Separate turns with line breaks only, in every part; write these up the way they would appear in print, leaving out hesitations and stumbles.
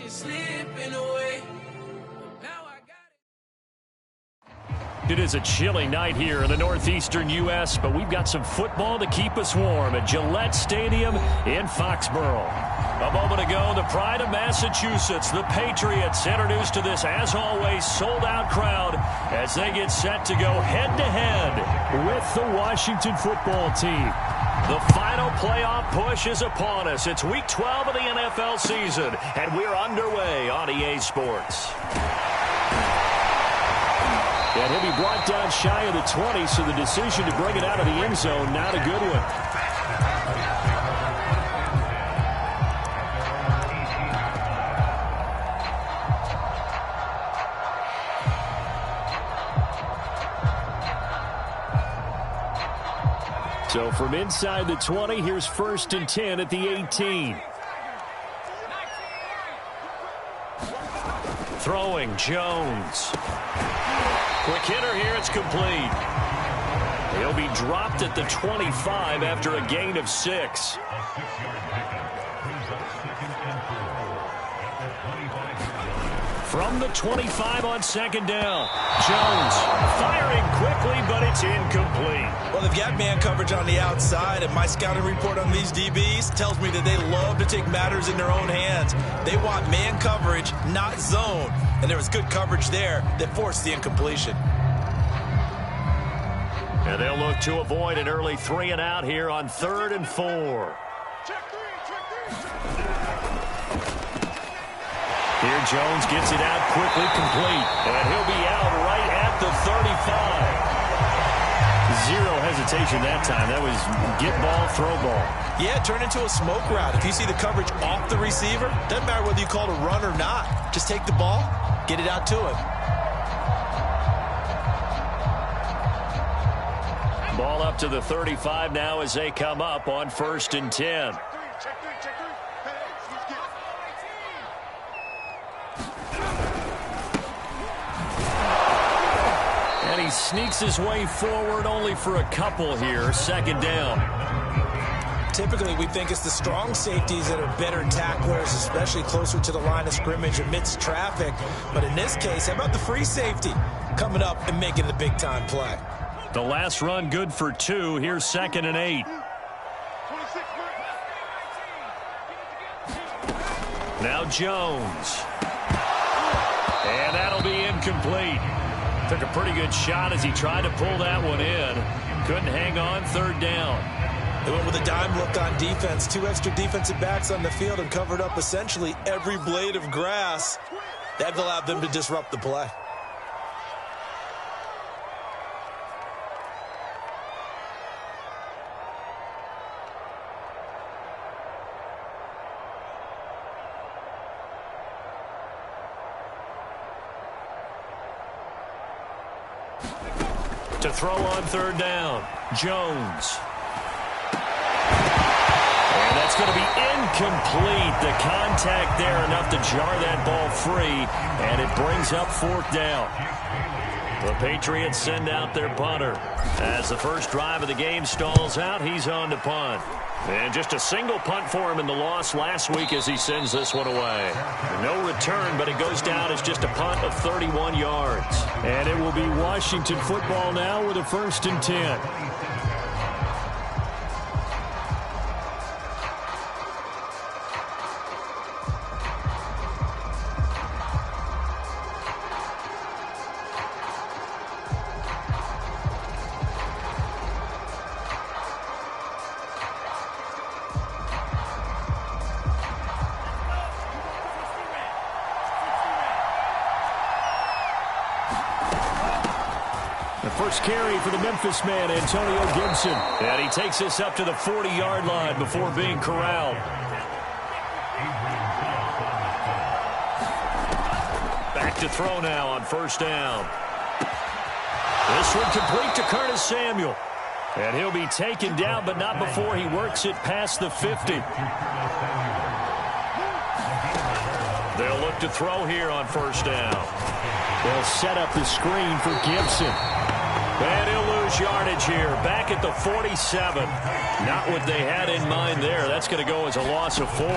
slipping away.
It is a chilly night here in the northeastern U.S., but we've got some football to keep us warm at Gillette Stadium in Foxborough. A moment ago, the pride of Massachusetts, the Patriots, introduced to this, as always, sold-out crowd as they get set to go head-to-head with the Washington football team. The final playoff push is upon us. It's Week 12 of the NFL season, and we're underway on EA Sports. And he'll be brought down shy of the 20, so the decision to bring it out of the end zone, not a good one. So from inside the 20, here's 1st and 10 at the 18. Throwing, Jones. Quick hitter here, it's complete. He'll be dropped at the 25 after a gain of 6. From the 25 on 2nd down. Jones firing quickly, but it's incomplete.
Well, they've got man coverage on the outside, and my scouting report on these DBs tells me that they love to take matters in their own hands. They want man coverage, not zone. And there was good coverage there that forced the incompletion.
And they'll look to avoid an early 3 and out here on 3rd and 4. Here Jones gets it out quickly, complete. And he'll be out right at the 35. Zero hesitation that time. That was get ball, throw ball.
Yeah, turn into a smoke route. If you see the coverage off the receiver, doesn't matter whether you call it a run or not. Just take the ball, get it out to him.
Ball up to the 35 now as they come up on 1st and 10. And he sneaks his way forward only for a couple here. 2nd down.
Typically, we think it's the strong safeties that are better tacklers, especially closer to the line of scrimmage amidst traffic. But in this case, how about the free safety coming up and making the big-time play?
The last run good for 2. Here's 2nd and 8. Now Jones. And that'll be incomplete. Took a pretty good shot as he tried to pull that one in. Couldn't hang on. 3rd down.
They went with a dime look on defense. 2 extra defensive backs on the field and covered up essentially every blade of grass. That allowed them to disrupt the play.
To throw on 3rd down, Jones. And that's going to be incomplete. The contact there enough to jar that ball free, and it brings up 4th down. The Patriots send out their punter. As the first drive of the game stalls out, he's on to punt. And just a single punt for him in the loss last week as he sends this one away. No return, but it goes down as just a punt of 31 yards.
And it will be Washington football now with a 1st and 10. First carry for the Memphis man, Antonio Gibson.
And he takes this up to the 40-yard line before being corralled. Back to throw now on 1st down. This one complete to Curtis Samuel. And he'll be taken down, but not before he works it past the 50. They'll look to throw here on 1st down.
They'll set up the screen for Gibson.
And he'll lose yardage here, back at the 47. Not what they had in mind there. That's going to go as a loss of 4.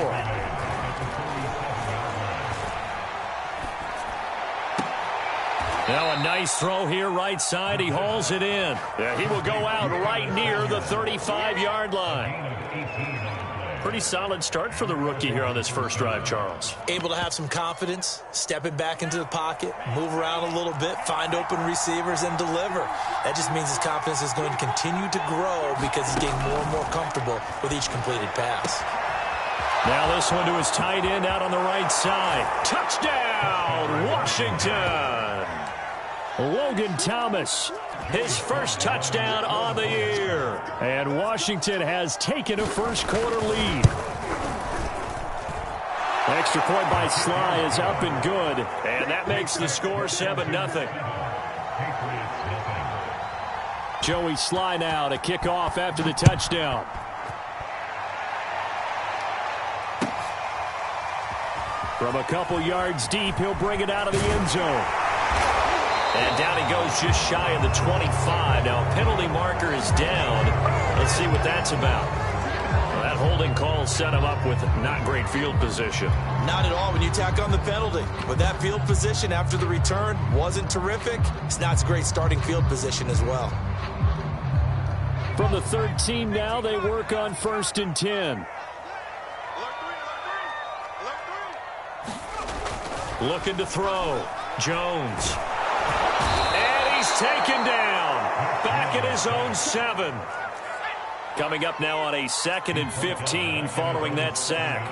Now a nice throw here right side. He hauls it in. Yeah, he will go out right near the 35-yard line. Pretty solid start for the rookie here on this first drive, Charles.
Able to have some confidence, stepping back into the pocket, move around a little bit, find open receivers, and deliver. That just means his confidence is going to continue to grow because he's getting more and more comfortable with each completed pass.
Now this one to his tight end out on the right side. Touchdown, Washington! Logan Thomas, his first touchdown on the year. And Washington has taken a first-quarter lead. Extra point by Sly is up and good. And that makes the score 7-0. Joey Sly now to kick off after the touchdown. From a couple yards deep, he'll bring it out of the end zone. And down he goes just shy of the 25. Now a penalty marker is down. Let's see what that's about. Well, that holding call set him up with not great field position.
Not at all when you tack on the penalty. But that field position after the return wasn't terrific. It's not great starting field position as well.
From the third team now, they work on 1st and 10. Looking to throw. Jones. And he's taken down. Back at his own 7. Coming up now on a 2nd and 15 following that sack.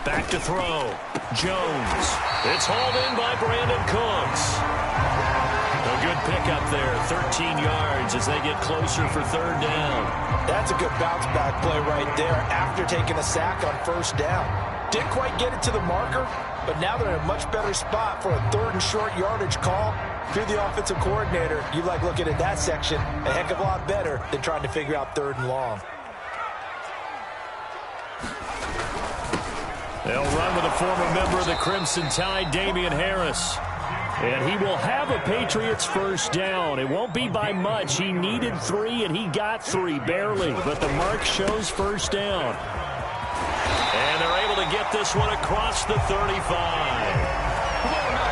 Back to throw. Jones. It's hauled in by Brandon Cooks. A good pickup there. 13 yards as they get closer for 3rd down.
That's a good bounce back play right there after taking a sack on 1st down. Didn't quite get it to the marker, but now they're in a much better spot for a 3rd and short yardage call. If you're the offensive coordinator, you like looking at that section a heck of a lot better than trying to figure out 3rd and long.
They'll run with a former member of the Crimson Tide, Damian Harris. And he will have a Patriots first down. It won't be by much. He needed 3, and he got 3, barely. But the mark shows first down. And they're able to get this one across the 35.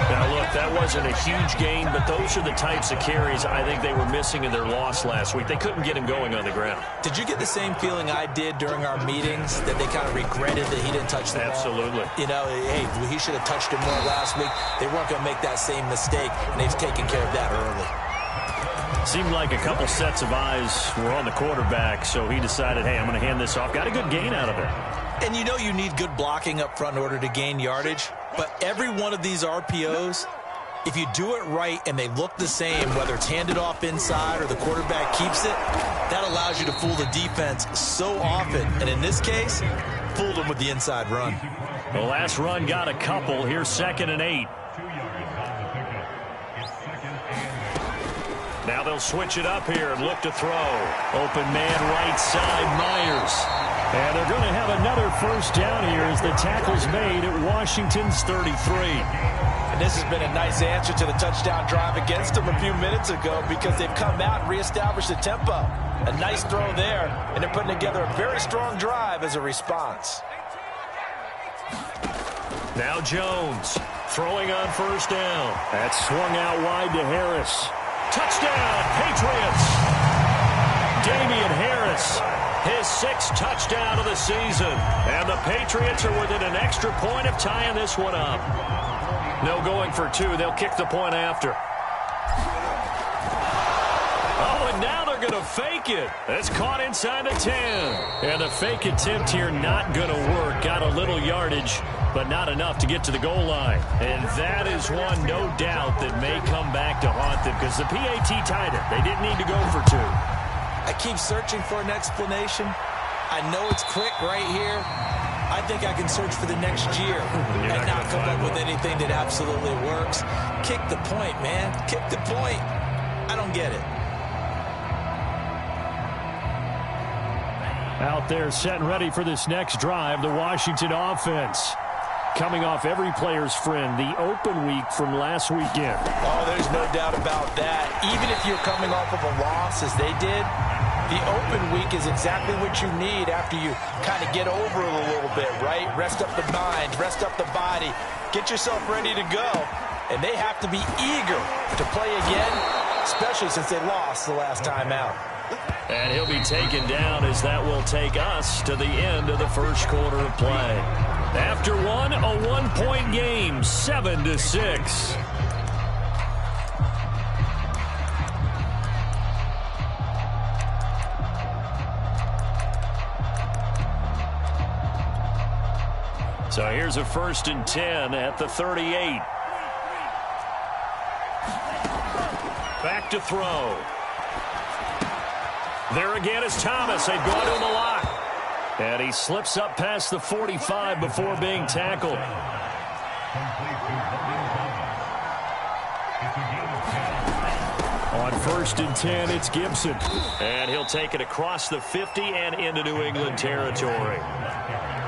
Now, look, that wasn't a huge gain, but those are the types of carries I think they were missing in their loss last week. They couldn't get him going on the ground.
Did you get the same feeling I did during our meetings, that they kind of regretted that he didn't touch the ball?
Absolutely.
You know, hey, he should have touched him more last week. They weren't going to make that same mistake, and they've taken care of that early.
Seemed like a couple sets of eyes were on the quarterback, so he decided, hey, I'm going to hand this off. Got a good gain out of it.
And you know you need good blocking up front in order to gain yardage. But every one of these RPOs, if you do it right and they look the same, whether it's handed off inside or the quarterback keeps it, that allows you to fool the defense so often. And in this case, fooled them with the inside run.
The last run got a couple. Here's 2nd and 8. Now they'll switch it up here and look to throw. Open man right side, Myers. And they're going to have another first down here as the tackle's made at Washington's 33.
And this has been a nice answer to the touchdown drive against them a few minutes ago because they've come out and reestablished the tempo. A nice throw there, and they're putting together a very strong drive as a response.
Now Jones throwing on first down. That's swung out wide to Harris. Touchdown, Patriots! Damian Harris, his 6th touchdown of the season. And the Patriots are within an extra point of tying this one up. No going for 2. They'll kick the point after. Oh, and now they're going to fake it. It's caught inside the 10. And the fake attempt here not going to work. Got a little yardage, but not enough to get to the goal line. And that is one, no doubt, that may come back to haunt them because the PAT tied it. They didn't need to go for 2.
I keep searching for an explanation. I know it's quick right here. I think I can search for the next year and not come up with anything that absolutely works. Kick the point, man. Kick the point. I don't get it.
Out there set and ready for this next drive, the Washington offense. Coming off every player's friend, the open week from last weekend.
Oh, there's no doubt about that. Even if you're coming off of a loss as they did, the open week is exactly what you need after you kind of get over it a little bit, right? right? Rest up the mind, rest up the body, get yourself ready to go. And they have to be eager to play again, especially since they lost the last time out.
And he'll be taken down as that will take us to the end of the first quarter of play. After one, a one-point game, 7-6. So here's a 1st and 10 at the 38. Back to throw. There again is Thomas. They've gone to him a lot. And he slips up past the 45 before being tackled. On 1st and 10, it's Gibson. And he'll take it across the 50 and into New England territory.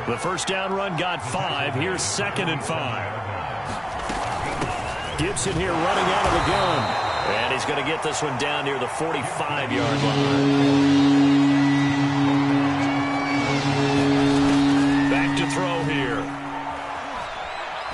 The first down run got 5. Here's 2nd and 5. Gibson here running out of the gun. And he's going to get this one down near the 45-yard line. Back to throw here.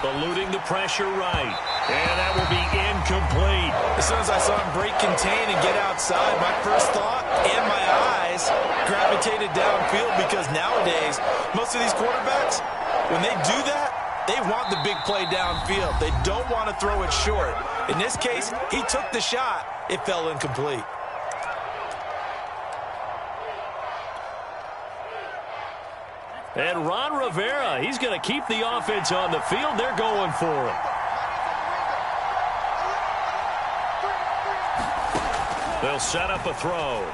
Eluding the pressure right. And that will be incomplete.
As soon as I saw him break contain and get outside, my first thought and my eyes gravitated downfield, because nowadays, most of these quarterbacks, when they do that, they want the big play downfield. They don't want to throw it short. In this case, he took the shot. It fell incomplete.
And Ron Rivera, he's going to keep the offense on the field. They're going for it. They'll set up a throw.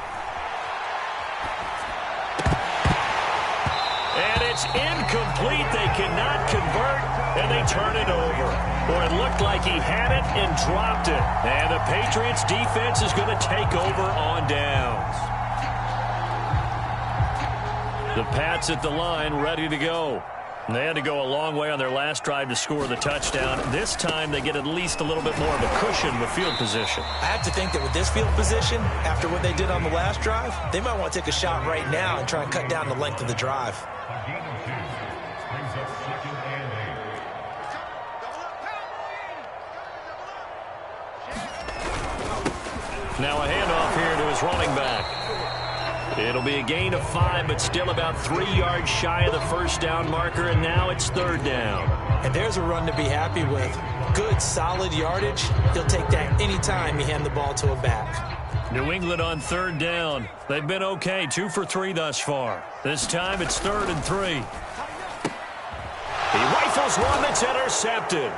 And it's incomplete. They cannot convert, and they turn it over. Or it looked like he had it and dropped it. And the Patriots defense is going to take over on downs. The Pats at the line, ready to go. They had to go a long way on their last drive to score the touchdown. This time they get at least a little bit more of a cushion with field position.
I have to think that with this field position, after what they did on the last drive, they might want to take a shot right now and try and cut down the length of the drive.
Now a handoff here to his running back. It'll be a gain of 5, but still about 3 yards shy of the first down marker, and now it's 3rd down.
And there's a run to be happy with. Good, solid yardage. He'll take that anytime you hand the ball to a back.
New England on 3rd down. They've been okay, 2 for 3 thus far. This time it's 3rd and 3. He rifles one that's intercepted.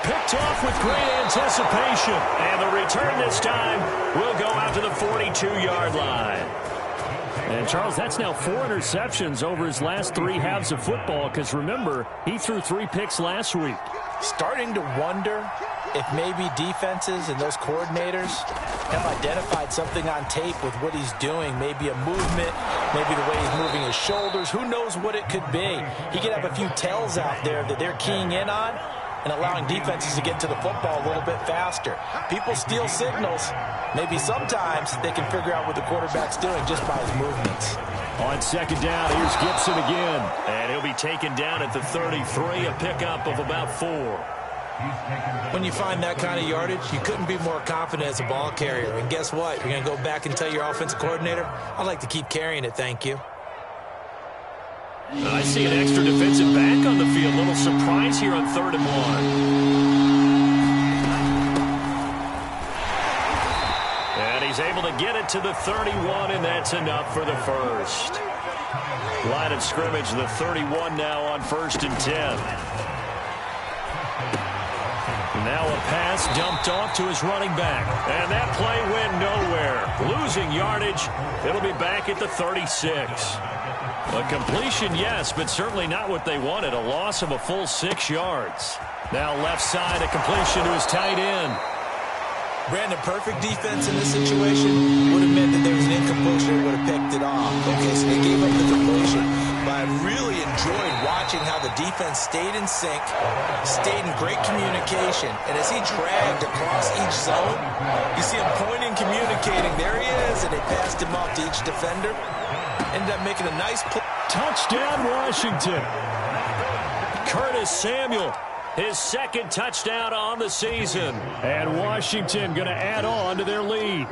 Picked off with great anticipation. And the return this time will go out to the 42-yard line. And, Charles, that's now 4 interceptions over his last 3 halves of football, because, remember, he threw 3 picks last week.
Starting to wonder if maybe defenses and those coordinators have identified something on tape with what he's doing. Maybe a movement, maybe the way he's moving his shoulders. Who knows what it could be? He could have a few tells out there that they're keying in on and allowing defenses to get to the football a little bit faster. People steal signals. Maybe sometimes they can figure out what the quarterback's doing just by his movements.
On 2nd down, here's Gibson again. And he'll be taken down at the 33, a pickup of about 4.
When you find that kind of yardage, you couldn't be more confident as a ball carrier. And guess what? You're going to go back and tell your offensive coordinator, I'd like to keep carrying it, thank you.
I see an extra defensive back on the field. Little surprise here on 3rd and 1. And he's able to get it to the 31, and that's enough for the first. Line of scrimmage, the 31 now on 1st and 10. Now a pass dumped off to his running back. And that play went nowhere. Losing yardage. It'll be back at the 36. A completion, yes, but certainly not what they wanted. A loss of a full 6 yards. Now left side, a completion to his tight end.
Brandon, perfect defense in this situation would have meant that there was an incompletion and would have picked it off. Okay, so they gave up the completion. But I really enjoyed watching how the defense stayed in sync, stayed in great communication. And as he dragged across each zone, you see him pointing, communicating. There he is, and they passed him off to each defender. Ended up making a nice play.
Touchdown, Washington. Curtis Samuel, his second touchdown on the season.
And Washington going to add on to their lead.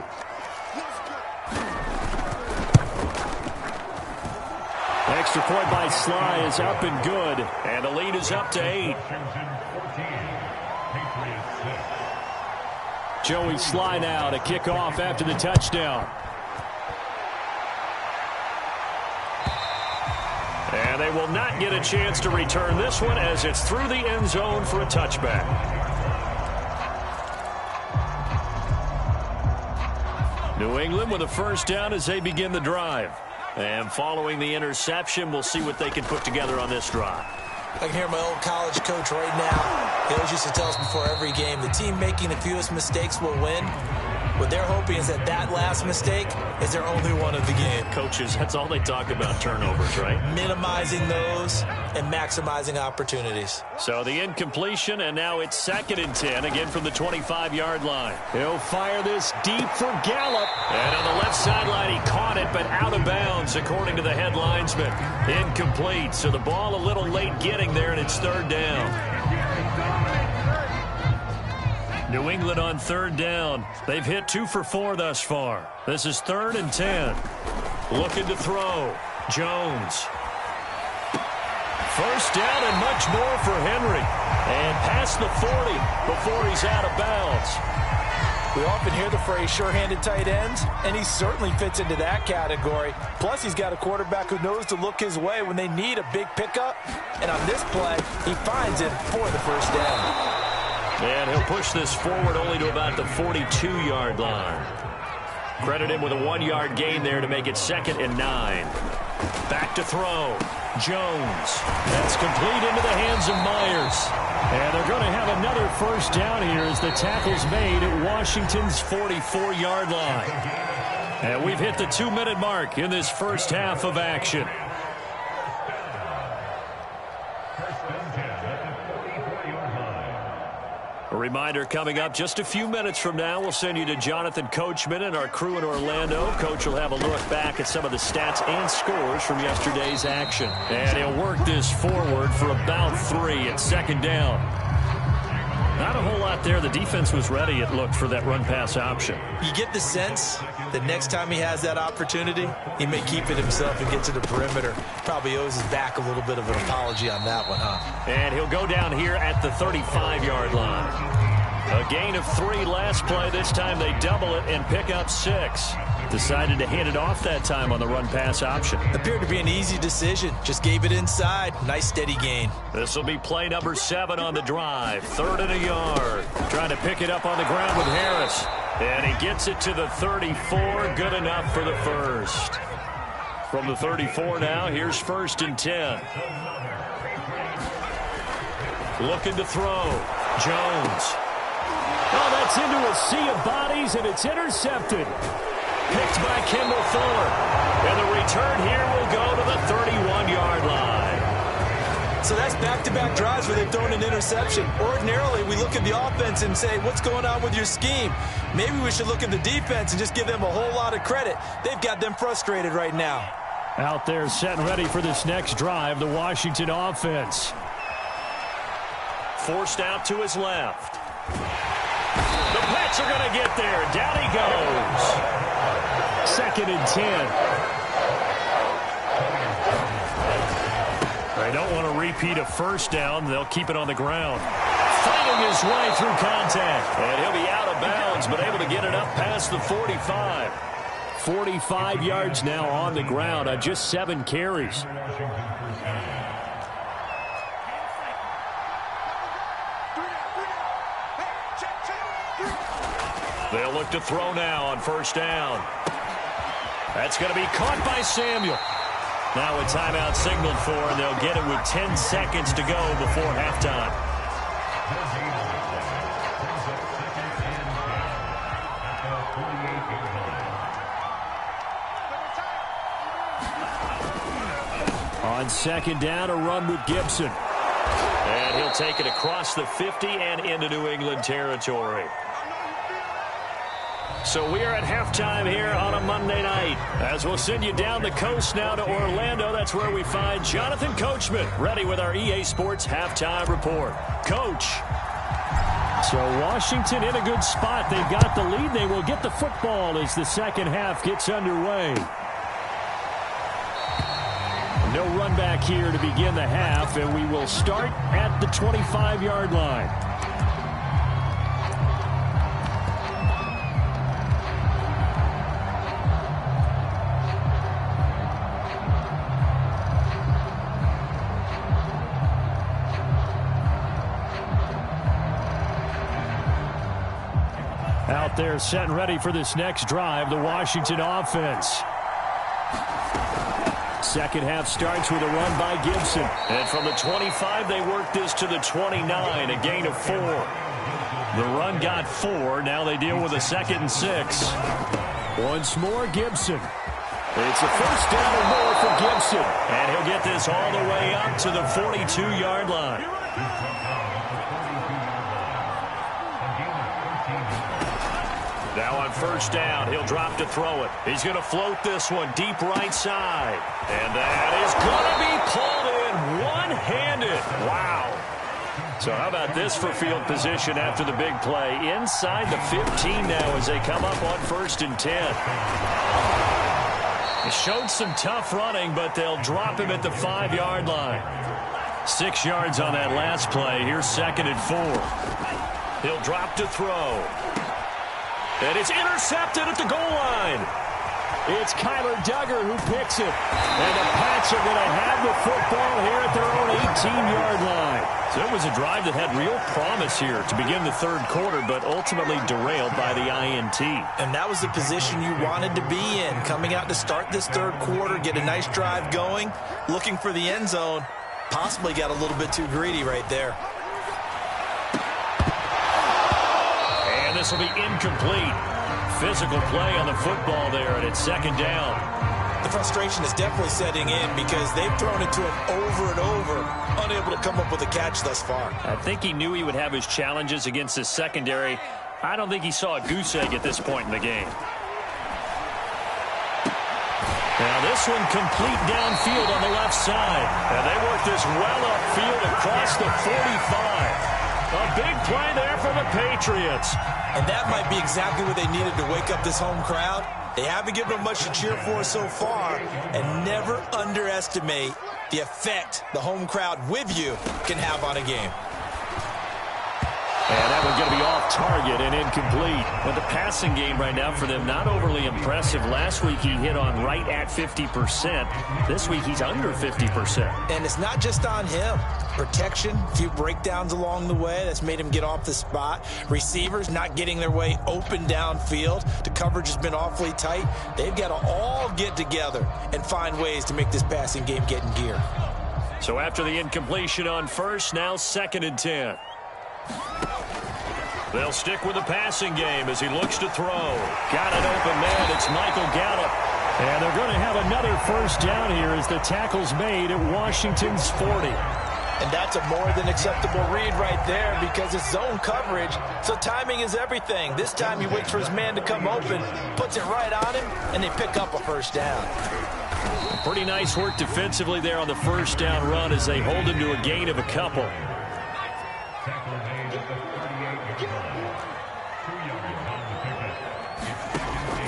Extra point by Sly is up and good.
And the lead is up to 8.
Joey Sly now to kick off after the touchdown.
And they will not get a chance to return this one as it's through the end zone for a touchback. New England with a first down as they begin the drive. And following the interception, we'll see what they can put together on this drive.
I can hear my old college coach right now. He always used to tell us before every game, the team making the fewest mistakes will win. What they're hoping is that that last mistake is their only one of the game.
Coaches, that's all they talk about, turnovers, right?
Minimizing those and maximizing opportunities.
So the incompletion, and now it's 2nd and 10, again from the 25-yard line.
He'll fire this deep for Gallup.
And on the left sideline, he caught it, but out of bounds, according to the head linesman. Incomplete, so the ball a little late getting there, and it's 3rd down. New England on 3rd down. They've hit 2 for 4 thus far. This is 3rd and 10. Looking to throw. Jones. First down and much more for Henry. And past the 40 before he's out of bounds.
We often hear the phrase sure-handed tight ends, and he certainly fits into that category. Plus, he's got a quarterback who knows to look his way when they need a big pickup. And on this play, he finds it for the first down.
And he'll push this forward only to about the 42-yard line. Credit him with a 1-yard gain there to make it 2nd and 9. Back to throw. Jones. That's complete into the hands of Myers.
And they're going to have another first down here as the tackle's made at Washington's 44-yard line.
And we've hit the 2-minute mark in this first half of action. A reminder coming up just a few minutes from now, we'll send you to Jonathan Coachman and our crew in Orlando. Coach will have a look back at some of the stats and scores from yesterday's action. And he'll work this forward for about 3 at 2nd down. Not a whole lot there. The defense was ready, it looked, for that run-pass option.
You get the sense that next time he has that opportunity, he may keep it himself and get to the perimeter. Probably owes his back a little bit of an apology on that one, huh?
And he'll go down here at the 35-yard line. A gain of 3 last play. This time they double it and pick up 6. Decided to hand it off that time on the run-pass option.
Appeared to be an easy decision. Just gave it inside. Nice steady gain.
This will be play number 7 on the drive. 3rd and a yard. Trying to pick it up on the ground with Harris. And he gets it to the 34. Good enough for the first. From the 34 now, here's 1st and 10. Looking to throw. Jones.
Oh, that's into a sea of bodies, and it's intercepted.
Picked by Kendall Fuller. And the return here will go to the 31-yard line.
So that's back-to-back drives where they've thrown an interception. Ordinarily, we look at the offense and say, what's going on with your scheme? Maybe we should look at the defense and just give them a whole lot of credit. They've got them frustrated right now.
Out there set and ready for this next drive, the Washington offense.
Forced out to his left. The Pats are going to get there. Down he goes.
2nd and 10.
They don't want to repeat a first down. They'll keep it on the ground. Fighting his way through contact. And he'll be out of bounds, but able to get it up past the 45.
45 yards now on the ground on just 7 carries.
They'll look to throw now on first down. That's going to be caught by Samuel. Now a timeout signaled for, and they'll get it with 10 seconds to go before halftime.
On 2nd down, a run with Gibson.
And he'll take it across the 50 and into New England territory. So we are at halftime here on a Monday night. As we'll send you down the coast now to Orlando. That's where we find Jonathan Coachman ready with our EA Sports halftime report. Coach.
So Washington in a good spot. They've got the lead. They will get the football as the second half gets underway. No run back here to begin the half, and we will start at the 25-yard line. Out there set and ready for this next drive, the Washington offense. Second half starts with a run by Gibson.
And from the 25, they work this to the 29, a gain of 4. The run got 4. Now they deal with a 2nd and 6.
Once more, Gibson.
It's a first down and more for Gibson. And he'll get this all the way up to the 42-yard line. Now on first down, he'll drop to throw it. He's going to float this one deep right side. And that is going to be pulled in one-handed. Wow. So how about this for field position after the big play? Inside the 15 now as they come up on 1st and 10. It showed some tough running, but they'll drop him at the 5-yard line. 6 yards on that last play. Here's 2nd and 4. He'll drop to throw. And it's intercepted at the goal line.
It's Kyler Duggar who picks it. And the Pats are going to have the football here at their own 18-yard line.
So it was a drive that had real promise here to begin the 3rd quarter, but ultimately derailed by the INT.
And that was the position you wanted to be in. Coming out to start this 3rd quarter, get a nice drive going, looking for the end zone. Possibly got a little bit too greedy right there.
This will be incomplete. Physical play on the football there, and it's 2nd down.
The frustration is definitely setting in because they've thrown it to him over and over, unable to come up with a catch thus far.
I think he knew he would have his challenges against his secondary. I don't think he saw a goose egg at this point in the game. Now this one complete downfield on the left side. And they work this well upfield across the 45. A big play there for the Patriots.
And that might be exactly what they needed to wake up this home crowd. They haven't given them much to cheer for so far. And never underestimate the effect the home crowd with you can have on a game.
And that one's going to be off target and incomplete. But the passing game right now for them, not overly impressive. Last week he hit on right at 50%. This week he's under 50%.
And it's not just on him. Protection, a few breakdowns along the way that's made him get off the spot. Receivers not getting their way open downfield. The coverage has been awfully tight. They've got to all get together and find ways to make this passing game get in gear.
So after the incompletion on first, now 2nd and 10. They'll stick with the passing game as he looks to throw. Got an open man. It's Michael Gallup.
And they're going to have another first down here as the tackle's made at Washington's 40.
And that's a more than acceptable read right there because it's zone coverage, so timing is everything. This time he waits for his man to come open, puts it right on him, and they pick up a first down.
Pretty nice work defensively there on the first down run as they hold him to a gain of a couple.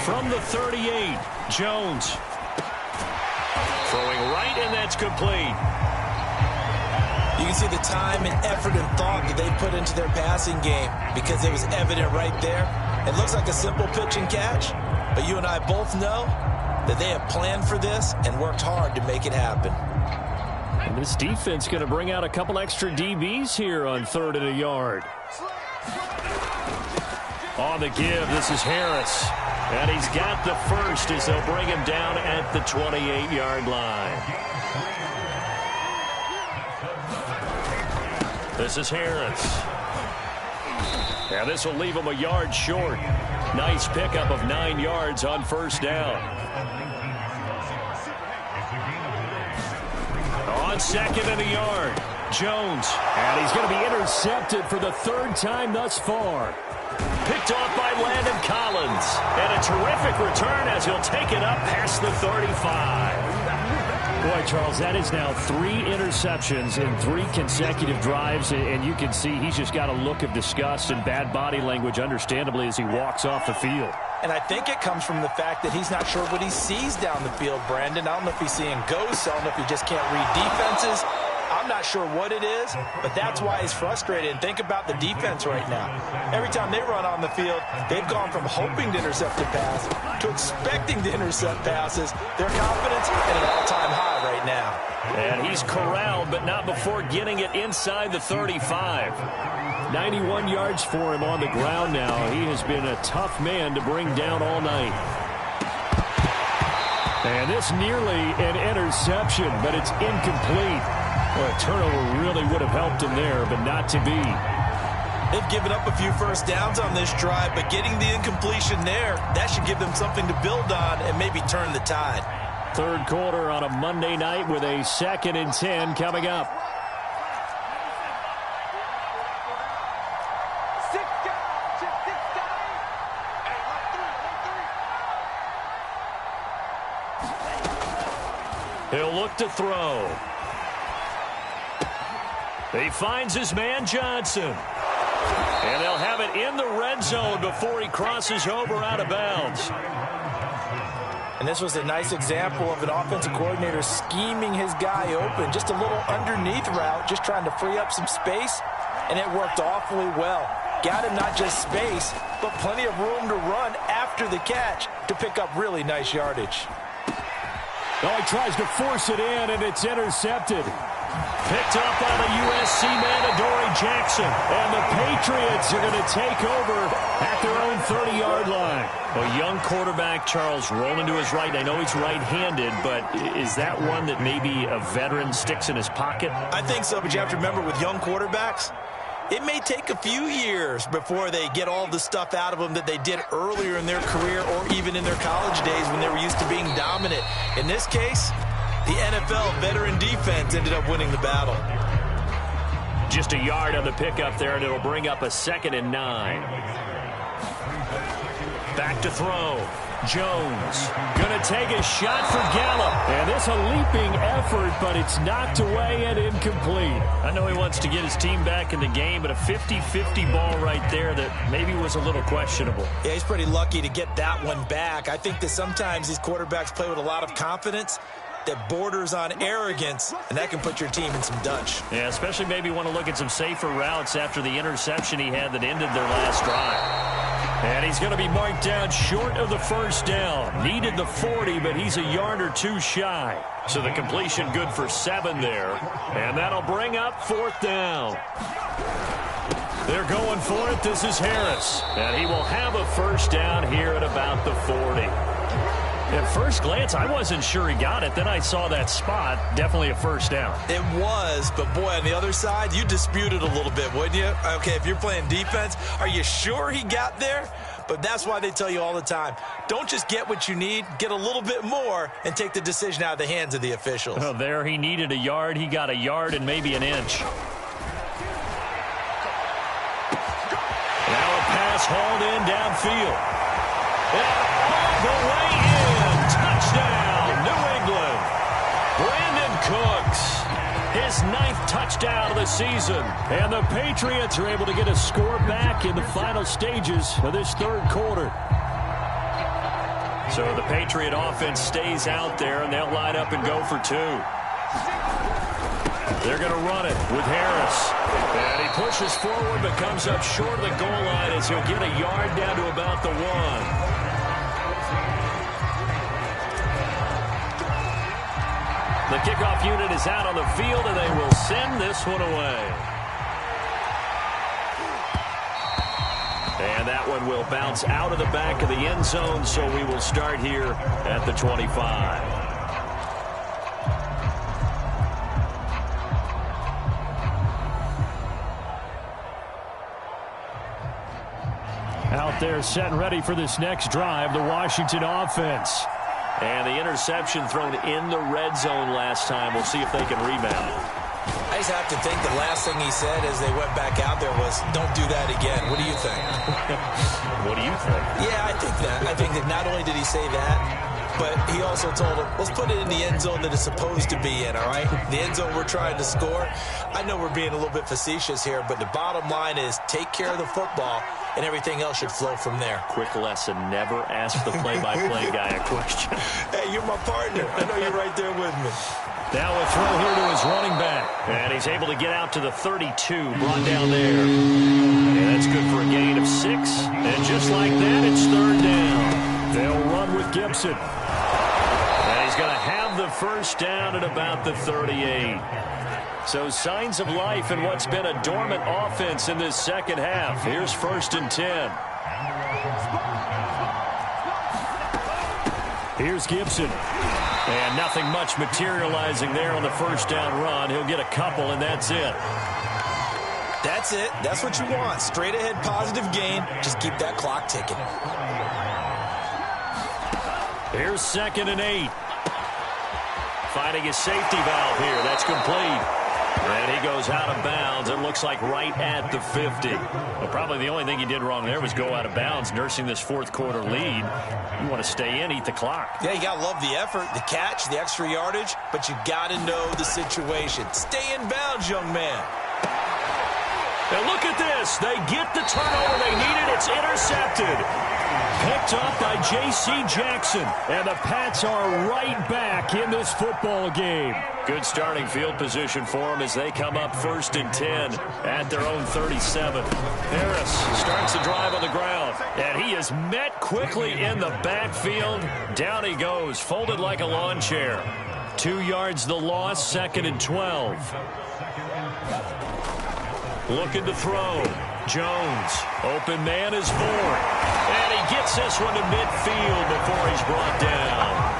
From the 38, Jones. Throwing right, and that's complete.
You can see the time and effort and thought that they put into their passing game because it was evident right there. It looks like a simple pitch and catch, but you and I both know that they have planned for this and worked hard to make it happen.
And this defense going to bring out a couple extra DBs here on 3rd and a yard.
On the give, this is Harris. And he's got the first as they'll bring him down at the 28-yard line. This is Harris. And this will leave him a yard short. Nice pickup of 9 yards on first down. On 2nd and a yard, Jones.
And he's going to be intercepted for the 3rd time thus far.
picked off by Landon Collins. And a terrific return as he'll take it up past the 35.
Boy, Charles, that is now 3 interceptions in 3 consecutive drives, and you can see he's just got a look of disgust and bad body language, understandably, as he walks off the field.
And I think it comes from the fact that he's not sure what he sees down the field, Brandon. I don't know if he's seeing ghosts. I don't know if he just can't read defenses. I'm not sure what it is, but that's why he's frustrated. And think about the defense right now. Every time they run on the field, they've gone from hoping to intercept a pass to expecting to intercept passes. Their confidence at an all-time high right now.
And he's corralled, but not before getting it inside the 35.
91 yards for him on the ground now. He has been a tough man to bring down all night. And this nearly an interception, but it's incomplete. Well, a turnover really would have helped him there, but not to be.
They've given up a few first downs on this drive, but getting the incompletion there, that should give them something to build on and maybe turn the tide.
Third quarter on a Monday night with a 2nd and 10 coming up.
He'll look to throw. He finds his man Johnson. And they'll have it in the red zone before he crosses over out of bounds.
And this was a nice example of an offensive coordinator scheming his guy open. Just a little underneath route, just trying to free up some space. And it worked awfully well. Got him not just space, but plenty of room to run after the catch to pick up really nice yardage.
Oh, he tries to force it in, and it's intercepted.
Picked up by the USC man, Adoree Jackson. And the Patriots are going to take over at their own 30-yard line. A young quarterback, Charles, rolling to his right. I know he's right-handed, but is that one that maybe a veteran sticks in his pocket?
I think so, but you have to remember with young quarterbacks, it may take a few years before they get all the stuff out of them that they did earlier in their career or even in their college days when they were used to being dominant. In this case, the NFL veteran defense ended up winning the battle.
Just a yard on the pickup there, and it'll bring up a 2nd and 9. Back to throw. Jones going to take a shot for Gallup.
And this a leaping effort, but it's knocked away and incomplete.
I know he wants to get his team back in the game, but a 50-50 ball right there that maybe was a little questionable.
Yeah, he's pretty lucky to get that one back. I think that sometimes these quarterbacks play with a lot of confidence that borders on arrogance, and that can put your team in some dutch.
Yeah, especially maybe want to look at some safer routes after the interception he had that ended their last drive. And he's going to be marked down short of the first down. Needed the 40, but he's a yard or 2 shy. So the completion good for 7 there. And that'll bring up 4th down. They're going for it. This is Harris. And he will have a first down here at about the 40. At first glance, I wasn't sure he got it. Then I saw that spot. Definitely a first down.
It was, but boy, on the other side, you dispute it a little bit, wouldn't you? Okay, if you're playing defense, are you sure he got there? But that's why they tell you all the time, don't just get what you need, get a little bit more, and take the decision out of the hands of the officials.
Oh, there he needed a yard. He got a yard and maybe an inch. Now a pass hauled in downfield. And all the way in. Touchdown, New England. Brandon Cooks, his 9th touchdown of the season.
And the Patriots are able to get a score back in the final stages of this 3rd quarter.
So the Patriot offense stays out there, and they'll line up and go for 2. They're going to run it with Harris. And he pushes forward but comes up short of the goal line as he'll get a yard down to about the 1. The kickoff unit is out on the field, and they will send this one away. And that one will bounce out of the back of the end zone, so we will start here at the 25.
Out there set and ready for this next drive, the Washington offense.
And the interception thrown in the red zone last time. We'll see if they can rebound.
I just have to think the last thing he said as they went back out there was, don't do that again. What do you think?
What do you think?
Yeah, I think that. I think that not only did he say that, but he also told him, let's put it in the end zone that it's supposed to be in, all right? The end zone we're trying to score. I know we're being a little bit facetious here, but the bottom line is take care of the football, and everything else should flow from there.
Quick lesson, never ask the play-by-play guy a question.
Hey, you're my partner. I know you're right there with me.
Now a throw here to his running back. And he's able to get out to the 32, brought down there. And that's good for a gain of 6. And just like that, it's third down. They'll run with Gibson. And he's going to have the first down at about the 38. So signs of life in what's been a dormant offense in this second half. Here's 1st and 10. Here's Gibson. And nothing much materializing there on the first down run. He'll get a couple, and that's it.
That's it. That's what you want. Straight ahead positive gain. Just keep that clock ticking.
Here's 2nd and 8. Finding his safety valve here. That's complete. And he goes out of bounds. It looks like right at the 50. Well, probably the only thing he did wrong there was go out of bounds, nursing this fourth quarter lead. You want to stay in, eat the clock.
Yeah, you got to love the effort, the catch, the extra yardage, but you got to know the situation. Stay in bounds, young man.
And look at this. They get the turnover they needed. It's intercepted. Picked up by J.C. Jackson. And the Pats are right back in this football game. Good starting field position for them as they come up 1st and 10 at their own 37. Harris starts the drive on the ground. And he is met quickly in the backfield. Down he goes, folded like a lawn chair. 2 yards the loss, 2nd and 12. Looking to throw. Jones. Open man is Ford. And he gets this one to midfield before he's brought down.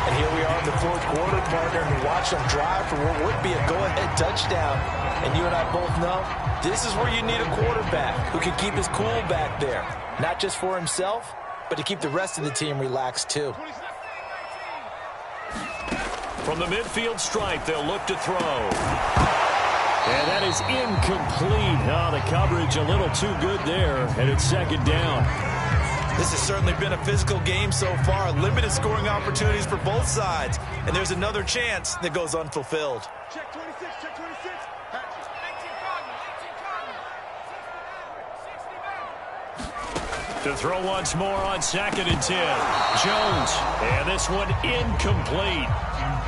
And here we are in the fourth quarter, partner, and watch them drive for what would be a go-ahead touchdown. And you and I both know this is where you need a quarterback who can keep his cool back there. Not just for himself, but to keep the rest of the team relaxed too.
From the midfield stripe, they'll look to throw. And that is incomplete. Oh, the coverage a little too good there, and it's 2nd down.
This has certainly been a physical game so far. Limited scoring opportunities for both sides. And there's another chance that goes unfulfilled.
Check 26, check 26.
To throw once more on 2nd and 10. Jones. And this one incomplete.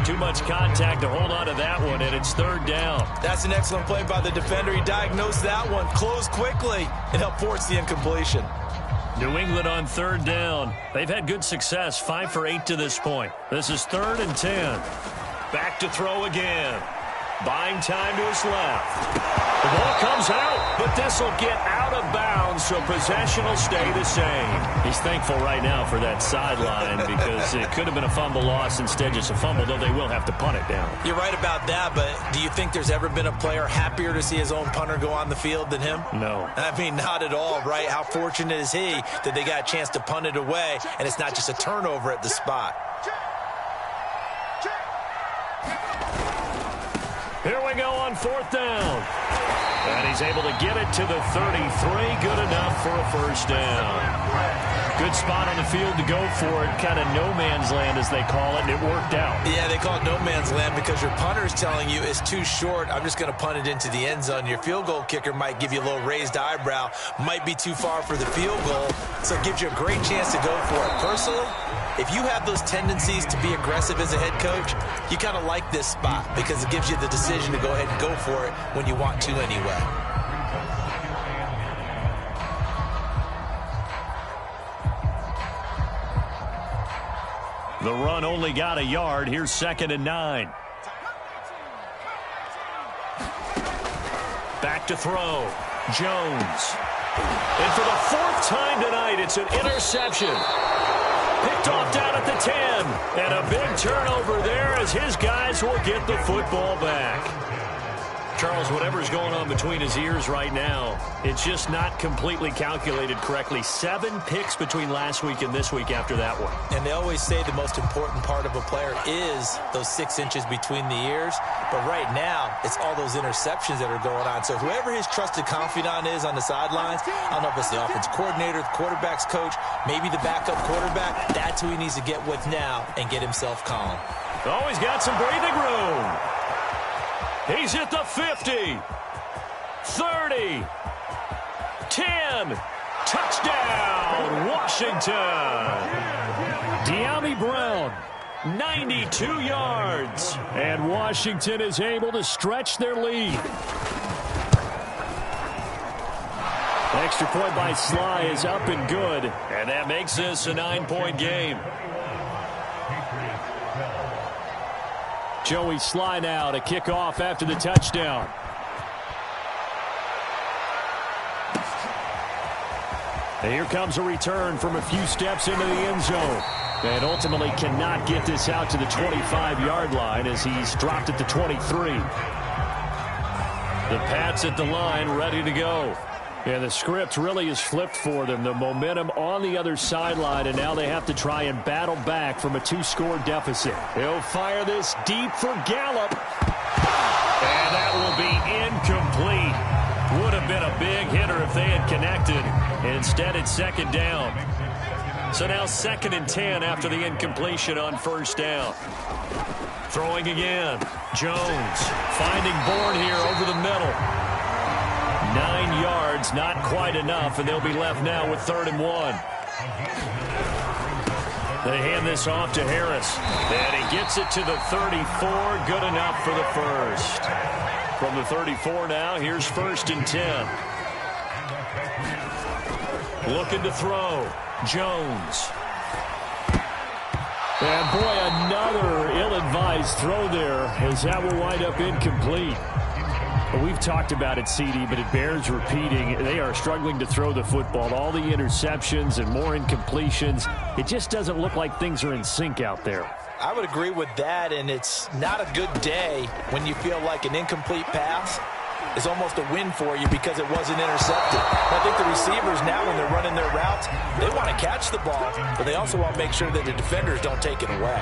Too much contact to hold on to that one, and it's 3rd down.
That's an excellent play by the defender. He diagnosed that one, closed quickly, and helped force the incompletion.
New England on 3rd down. They've had good success, 5 for 8 to this point. This is 3rd and 10. Back to throw again. Buying time to his left. The ball comes out, but this will get out of bounds, so possession will stay the same. He's thankful right now for that sideline because it could have been a fumble loss, instead just a fumble, though they will have to punt it down.
You're right about that, but do you think there's ever been a player happier to see his own punter go on the field than him?
No.
I mean, not at all, right? How fortunate is he that they got a chance to punt it away, and it's not just a turnover at the spot.
Here we go on 4th down. And he's able to get it to the 33. Good enough for a first down. Good spot on the field to go for it. Kind of no man's land, as they call it, and it worked out.
Yeah, they call it no man's land because your punter is telling you it's too short. I'm just going to punt it into the end zone. Your field goal kicker might give you a little raised eyebrow. Might be too far for the field goal, so it gives you a great chance to go for it. Personally, if you have those tendencies to be aggressive as a head coach, you kind of like this spot because it gives you the decision to go ahead and go for it when you want to anyway.
The run only got a yard. Here's 2nd and 9. Back to throw. Jones. And for the 4th time tonight, it's an interception. Picked off down at the 10. And a big turnover there as his guys will get the football back. Charles, whatever's going on between his ears right now, it's just not completely calculated correctly. 7 picks between last week and this week after that one.
And they always say the most important part of a player is those 6 inches between the ears. But right now, it's all those interceptions that are going on. So whoever his trusted confidant is on the sidelines, I don't know if it's the offense coordinator, the quarterback's coach, maybe the backup quarterback, that's who he needs to get with now and get himself calm.
Oh, he's got some breathing room. He's at the 50, 30, 10, touchdown, Washington. De'Ami Brown, 92 yards, and Washington is able to stretch their lead. Extra point by Sly is up and good, and that makes this a 9-point game. Joey Sly now to kick off after the touchdown. And here comes a return from a few steps into the end zone. And ultimately cannot get this out to the 25-yard line as he's dropped at the 23. The Pats at the line ready to go. And the script really is flipped for them. The momentum on the other sideline, and now they have to try and battle back from a 2-score deficit. He'll fire this deep for Gallup. And that will be incomplete. Would have been a big hitter if they had connected. Instead, it's second down. So now 2nd and 10 after the incompletion on first down. Throwing again. Jones finding Bourne here over the middle. 9 yards, not quite enough, and they'll be left now with 3rd and 1. They hand this off to Harris, and he gets it to the 34, good enough for the first. From the 34 now, here's 1st and 10. Looking to throw, Jones. And boy, another ill-advised throw there, as that will wind up incomplete. Well, we've talked about it, CD, but it bears repeating. They are struggling to throw the football. All the interceptions and more incompletions. It just doesn't look like things are in sync out there.
I would agree with that, and it's not a good day when you feel like an incomplete pass is almost a win for you because it wasn't intercepted. I think the receivers now, when they're running their routes, they want to catch the ball, but they also want to make sure that the defenders don't take it away.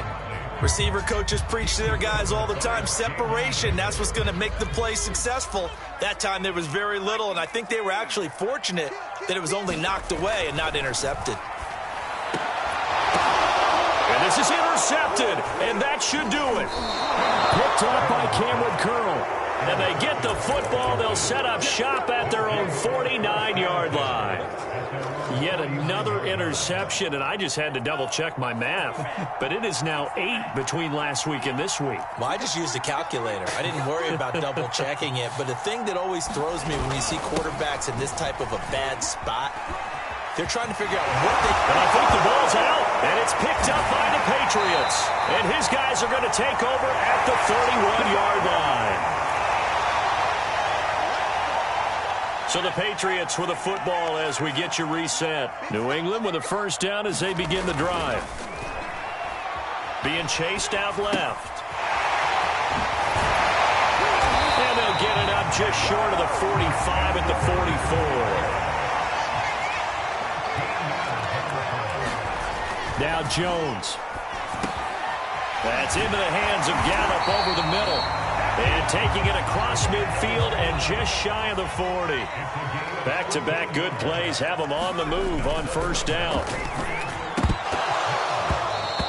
Receiver coaches preach to their guys all the time. Separation, that's what's going to make the play successful. That time there was very little, and I think they were actually fortunate that it was only knocked away and not intercepted.
And this is intercepted, and that should do it.
Picked up by Cameron Curl.
And they get the football. They'll set up shop at their own 49-yard line. Yet another interception, and I just had to double-check my math. But it is now 8 between last week and this week.
Well, I just used a calculator. I didn't worry about double-checking it. But the thing that always throws me when you see quarterbacks in this type of a bad spot, they're trying to figure out what they...
And I think the ball's out, and it's picked up by the Patriots. And his guys are going to take over at the 31-yard line. So the Patriots with a football as we get you reset. New England with a first down as they begin the drive. Being chased out left. And they'll get it up just short of the 45 at the 44. Now Jones. That's into the hands of Gallup over the middle. And taking it across midfield and just shy of the 40. Back-to-back good plays have them on the move on first down.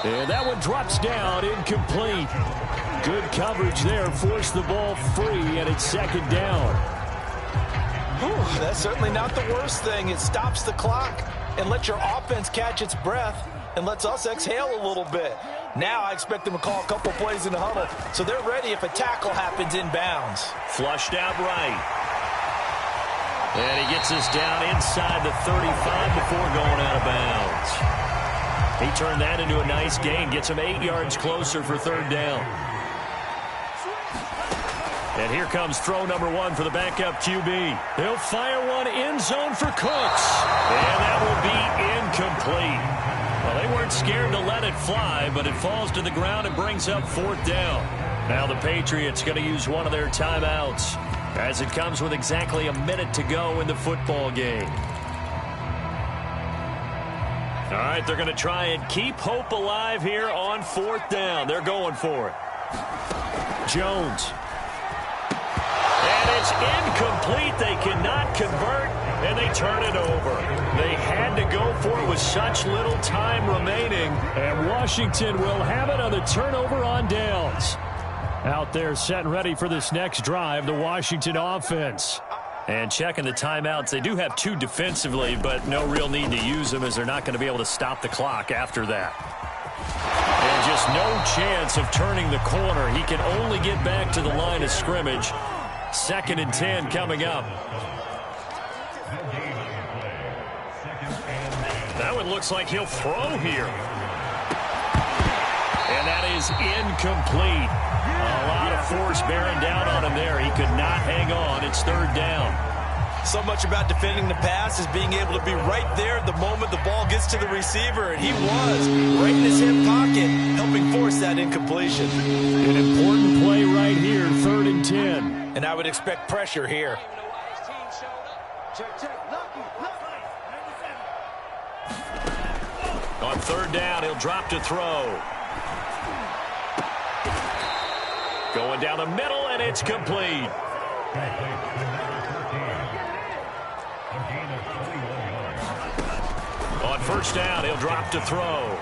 And that one drops down, incomplete. Good coverage there, forced the ball free, and it's second down.
Whew, that's certainly not the worst thing. It stops the clock and lets your offense catch its breath and lets us exhale a little bit. Now I expect them to call a couple plays in the huddle, so they're ready if a tackle happens inbounds.
Flushed out right. And he gets us down inside the 35 before going out of bounds. He turned that into a nice gain, gets him 8 yards closer for third down. And here comes throw number 1 for the backup QB. They'll fire one end zone for Cooks. And that will be incomplete. Well, they weren't scared to let it fly, but it falls to the ground and brings up fourth down. Now the Patriots going to use one of their timeouts. as it comes with exactly a minute to go in the football game. All right, they're going to try and keep hope alive here on 4th down. They're going for it. Jones. And it's incomplete. They cannot convert, and they turn it over. They had to go for it with such little time remaining. And Washington will have it on the turnover on downs. Out there set and ready for this next drive, the Washington offense. And checking the timeouts, they do have 2 defensively, but no real need to use them as they're not going to be able to stop the clock after that. And just no chance of turning the corner. He can only get back to the line of scrimmage. 2nd and 10 coming up. That one looks like he'll throw here. And that is incomplete. A lot of force bearing down on him there. He could not hang on. It's 3rd down.
So much about defending the pass is being able to be right there at the moment the ball gets to the receiver. And he was right in his hip pocket, helping force that incompletion.
An important play right here, 3rd and 10.
And I would expect pressure here.
On 3rd down, he'll drop to throw. Going down the middle, and it's complete. On 1st down, he'll drop to throw.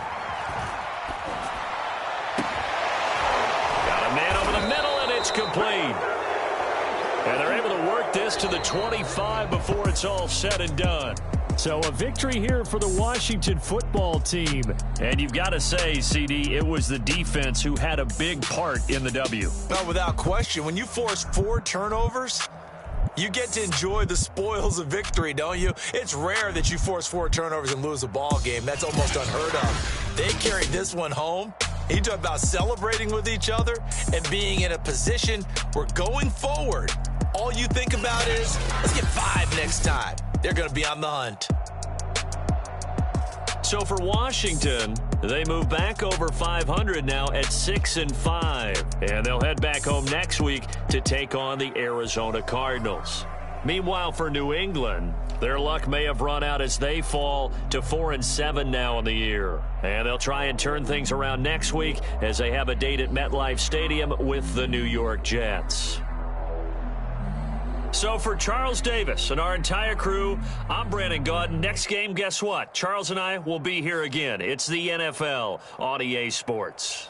Got a man over the middle, and it's complete. And they're able to work this to the 25 before it's all said and done. So a victory here for the Washington football team. And you've got to say, CD, it was the defense who had a big part in the W.
Well, without question, when you force 4 turnovers, you get to enjoy the spoils of victory, don't you? It's rare that you force 4 turnovers and lose a ball game. That's almost unheard of. They carried this one home. You talk about celebrating with each other and being in a position where going forward, all you think about is, let's get 5 next time. They're going to be on the hunt.
So for Washington, they move back over 500 now at 6-5. And they'll head back home next week to take on the Arizona Cardinals. Meanwhile, for New England, their luck may have run out as they fall to 4-7 now in the year. And they'll try and turn things around next week as they have a date at MetLife Stadium with the New York Jets. So for Charles Davis and our entire crew, I'm Brandon Gaudin. Next game, guess what? Charles and I will be here again. It's the NFL on EA Sports.